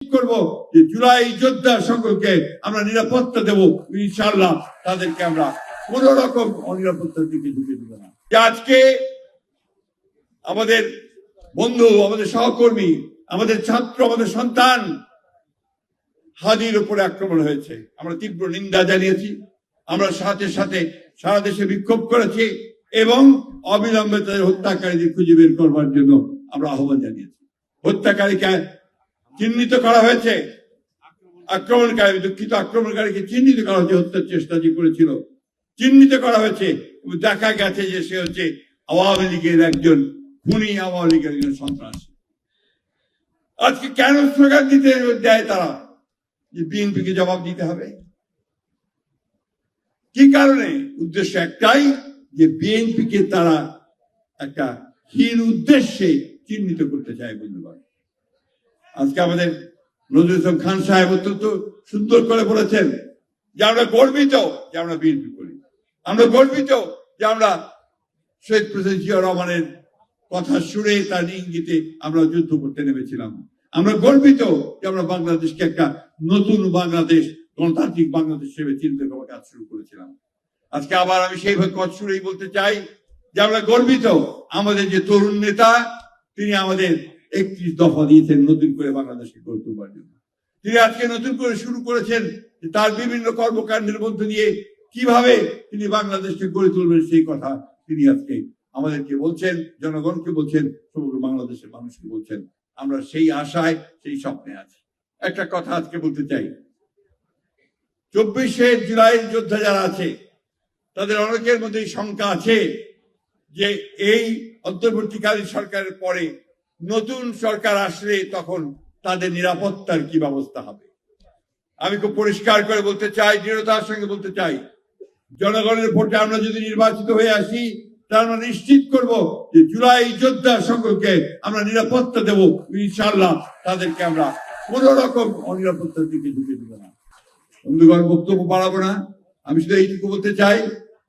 করব যে জুলাই যোদ্ধা সকলকে আমরা নিরাপত্তা দেব, ইনশাআল্লাহ তাদেরকে আমরা কোন রকম অনিরাপত্তার দিকে ঢুকে দেব না। আজকে আমাদের বন্ধু, আমাদের সহকর্মী, আমাদের ছাত্র, আমাদের সন্তান হাদির উপরে আক্রমণ হয়েছে, আমরা তীব্র নিন্দা জানিয়েছি। আমরা সাথে সাথে সারা দেশে বিক্ষোভ করেছি এবং অবিলম্বে তাদের হত্যাকারীদের খুঁজে বের করবার জন্য আমরা আহ্বান জানিয়েছি। হত্যাকারীকে চিহ্নিত করা হয়েছে, আক্রমণকারী, দুঃখিত, আক্রমণকারীকে চিহ্নিত করা হয়েছে, হত্যার চেষ্টা যে করেছিল চিহ্নিত করা হয়েছে। দেখা গেছে যে সে হচ্ছে আওয়ামী লীগের একজন খুনি, আওয়ামী লীগের একজন সন্ত্রাসী। আজকে কেন স্লোগান দিতে দেয় তারা যে বিএনপিকে জবাব দিতে হবে? কি কারণে? উদ্দেশ্য একটাই, যে বিএনপিকে তারা একটা হীন উদ্দেশ্যে চিহ্নিত করতে চায়। বন্ধুগণ, আজকে আমাদের নজরুল ইসলাম খান সাহেব অত্যন্ত সুন্দর করে বলেছেন যে আমরা গর্বিত যে আমরা বিএনপি করি, আমরা গর্বিত যে আমরা শহীদ প্রেসিডেন্ট জিয়া রহমানের কথা শুনে তার ইঙ্গিতে আমরা যুদ্ধ করতে নেমেছিলাম। আমরা গর্বিত যে আমরা বাংলাদেশকে একটা নতুন বাংলাদেশ, গণতান্ত্রিক বাংলাদেশ হিসেবে চিন্তা করার কাজ শুরু করেছিলাম। আজকে আবার আমি সেইভাবে কথা শুনেই বলতে চাই যে আমরা গর্বিত আমাদের যে তরুণ নেতা, তিনি আমাদের 31 দফা দিয়েছেন নতুন করে বাংলাদেশকে গড়ে তোলবার জন্য। তিনি আজকে নতুন করে শুরু করেছেন তার বিভিন্ন কর্মকাণ্ডের মধ্যে দিয়ে কিভাবে তিনি বাংলাদেশকে গড়ে তুলবেন সেই কথা তিনি আজকে আমাদেরকে বলছেন, জনগণকে বলছেন, সমগ্র বাংলাদেশের মানুষকে বলছেন। আমরা সেই আশায়, সেই স্বপ্নে আছি। একটা কথা আজকে বলতে চাই, 24শে জুলাই যোদ্ধা যারা আছে তাদের অনেকের মধ্যে শঙ্কা আছে যে এই অন্তর্বর্তীকালীন সরকারের পরে নতুন সরকার আসলে তখন তাদের নিরাপত্তার কি ব্যবস্থা হবে। আমি খুব পরিষ্কার করে বলতে চাই, দৃঢ়তার সঙ্গে বলতে চাই, জনগণের ভোটে আমরা যদি নির্বাচিত হয়ে আসি, তার আমরা নিশ্চিত করব যে জুলাই যোদ্ধা সকলকে আমরা নিরাপত্তা দেব, ইনশাআল্লাহ তাদেরকে আমরা কোন রকম অনিরাপত্তার দিকে ঢুকে দেব না। বন্ধুগণ, বক্তব্য বাড়াবো না, আমি শুধু এইটুকু বলতে চাই,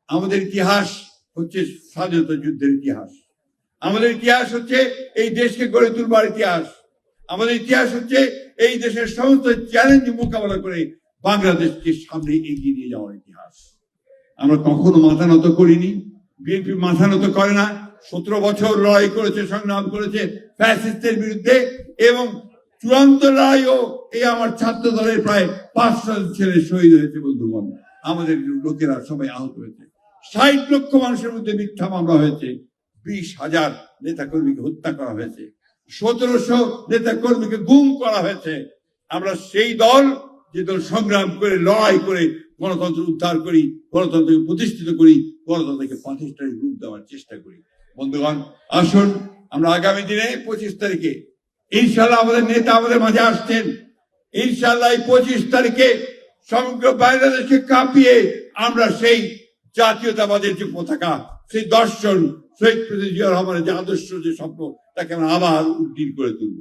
আমাদের ইতিহাস হচ্ছে স্বাধীনতা যুদ্ধের ইতিহাস, আমাদের ইতিহাস হচ্ছে এই দেশকে গড়ে তুলবার ইতিহাস, আমাদের ইতিহাস হচ্ছে এই দেশের সমস্ত চ্যালেঞ্জ মোকাবেলা করে বাংলাদেশকে সামনে এগিয়ে নিয়ে যাওয়ার ইতিহাস। আমরা কখনো মাথা নত করিনি, বিএনপি মাথা নত করে না। 17 বছর লড়াই করেছে, সংগ্রাম করেছে ফ্যাসিস্টের বিরুদ্ধে, এবং চূড়ান্ত লড়াইও এই আমার ছাত্র দলের প্রায় 500 ছেলে শহীদ হয়েছে। বন্ধুগণ, আমাদের লোকেরা সবাই আহত হয়েছে, 60 লক্ষ মানুষের মধ্যে মিথ্যা মামলা হয়েছে, 20,000 নেতা কর্মীকে হত্যা করা হয়েছে, 1700 নেতা কর্মীকে গুম করা হয়েছে। আমরা সেই দল যে দল সংগ্রাম করে, লড়াই করে গণতন্ত্র উদ্ধার করি, গণতন্ত্রকে প্রতিষ্ঠিত করি, গণতন্ত্রকে প্রাতিষ্ঠানিক রূপ দেওয়ার চেষ্টা করি। বন্ধুগণ, আসুন আমরা আগামী দিনে 25 তারিখে ইনশাআল্লাহ আমাদের নেতা আমাদের মাঝে আসছেন। ইনশাআল্লাহ এই 25 তারিখে সমগ্র বাংলাদেশকে কাঁপিয়ে আমরা সেই জাতীয়তাবাদের যে পতাকা, সেই দর্শন, শহীদ প্রেসিডেন্ট জিয়া রহমানের যে আদর্শ, যে স্বপ্ন, তাকে আমরা আবার উদ্দীন করে তুলব।